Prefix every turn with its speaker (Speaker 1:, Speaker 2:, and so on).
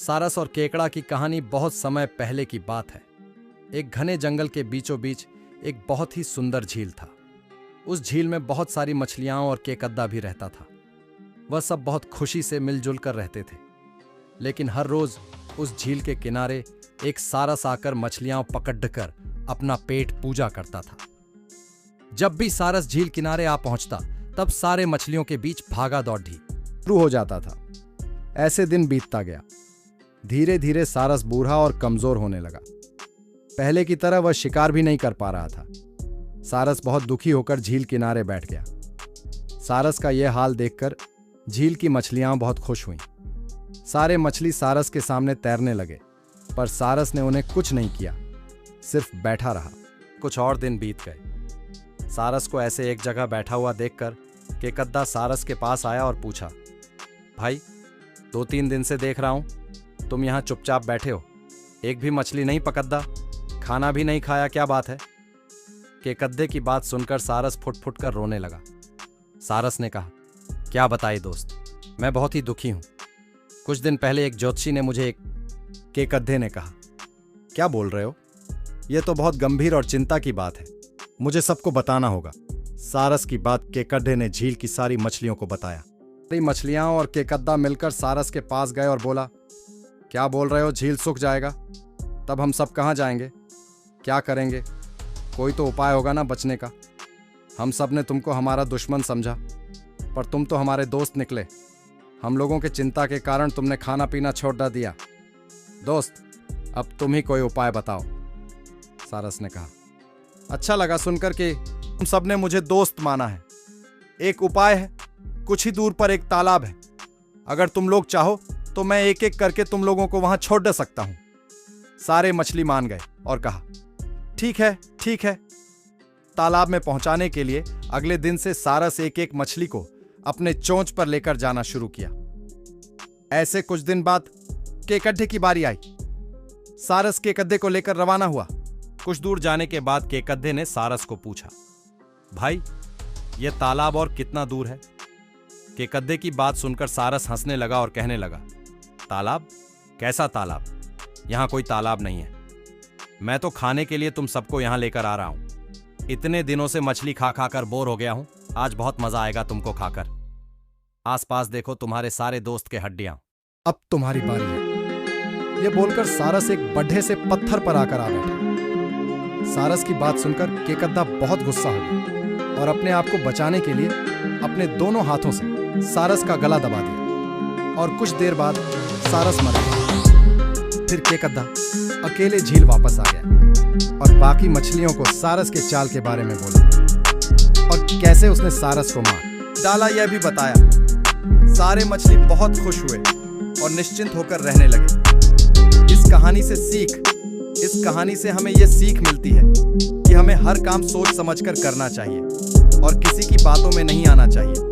Speaker 1: सारस और केकड़ा की कहानी बहुत समय पहले की बात है। एक घने जंगल के बीचों बीच एक बहुत ही सुंदर झील था। उस झील में बहुत सारी मछलियां और केकद्दा भी रहता था। वह सब बहुत खुशी से मिलजुल कर रहते थे। लेकिन हर रोज उस झील के किनारे एक सारस आकर मछलियां पकड़ अपना पेट पूजा करता था। जब भी सारस झील किनारे आ पहुंचता तब सारे मछलियों के बीच भागा दौड़ी शुरू हो जाता था। ऐसे दिन बीतता गया। धीरे धीरे सारस बूढ़ा और कमजोर होने लगा। पहले की तरह वह शिकार भी नहीं कर पा रहा था। सारस बहुत दुखी होकर झील किनारे बैठ गया। सारस का यह हाल देखकर झील की मछलियां बहुत खुश हुईं। सारे मछली सारस के सामने तैरने लगे, पर सारस ने उन्हें कुछ नहीं किया, सिर्फ बैठा रहा। कुछ और दिन बीत गए। सारस को ऐसे एक जगह बैठा हुआ देखकर केकद्दा सारस के पास आया और पूछा, भाई 2-3 दिन से देख रहा हूं तुम यहां चुपचाप बैठे हो, एक भी मछली नहीं पकड़ा, खाना भी नहीं खाया, क्या बात है? केकद्दे की बात सुनकर सारस फुट फुट कर रोने लगा। सारस ने कहा, क्या बताए दोस्त, मैं बहुत ही दुखी हूं। कुछ दिन पहले एक ज्योतिषी ने मुझे केकद्दे ने कहा, क्या बोल रहे हो? यह तो बहुत गंभीर और चिंता की बात है, मुझे सबको बताना होगा। सारस की बात केकद्दे ने झील की सारी मछलियों को बताया। मछलियां और केकद्दा मिलकर सारस के पास गए और बोला, क्या बोल रहे हो, झील सूख जाएगा, तब हम सब कहां जाएंगे, क्या करेंगे? कोई तो उपाय होगा ना बचने का। हम सब ने तुमको हमारा दुश्मन समझा, पर तुम तो हमारे दोस्त निकले। हम लोगों के चिंता के कारण तुमने खाना पीना छोड़ दिया। दोस्त, अब तुम ही कोई उपाय बताओ। सारस ने कहा, अच्छा लगा सुनकर कि तुम सब ने मुझे दोस्त माना है। एक उपाय है, कुछ ही दूर पर एक तालाब है। अगर तुम लोग चाहो तो मैं एक एक करके तुम लोगों को वहां छोड़ दे सकता हूं। सारे मछली मान गए और कहा, ठीक है ठीक है। तालाब में पहुंचाने के लिए अगले दिन से सारस एक एक मछली को अपने चोंच पर लेकर जाना शुरू किया। ऐसे कुछ दिन बाद केकद्दे की बारी आई। सारस केकद्दे को लेकर रवाना हुआ। कुछ दूर जाने के बाद केकद्दे ने सारस को पूछा, भाई यह तालाब और कितना दूर है? केकद्दे की बात सुनकर सारस हंसने लगा और कहने लगा, तालाब? कैसा तालाब? यहां कोई तालाब नहीं है। मैं तो खाने के लिए तुम सबको यहां लेकर आ रहा हूं। इतने दिनों से मछली खा खा कर बोर हो गया हूं, आज बहुत मजा आएगा तुमको खाकर। आसपास देखो तुम्हारे सारे दोस्त के हड्डियां। अब तुम्हारी बारी है। यह बोलकर सारस एक बड्ढे से पत्थर पर आकर आ बैठा। सारस की बात सुनकर केकद्दा बहुत गुस्सा हो गया और अपने आप को बचाने के लिए अपने दोनों हाथों से सारस का गला दबा दिया और कुछ देर बाद सारस मर गया। फिर केकद्दा अकेले झील वापस आ गया और बाकी मछलियों को सारस के चाल के बारे में बोला और कैसे उसने सारस को मार डाला यह भी बताया। सारे मछली बहुत खुश हुए और निश्चिंत होकर रहने लगे। इस कहानी से हमें यह सीख मिलती है कि हमें हर काम सोच समझकर करना चाहिए और किसी की बातों में नहीं आना चाहिए।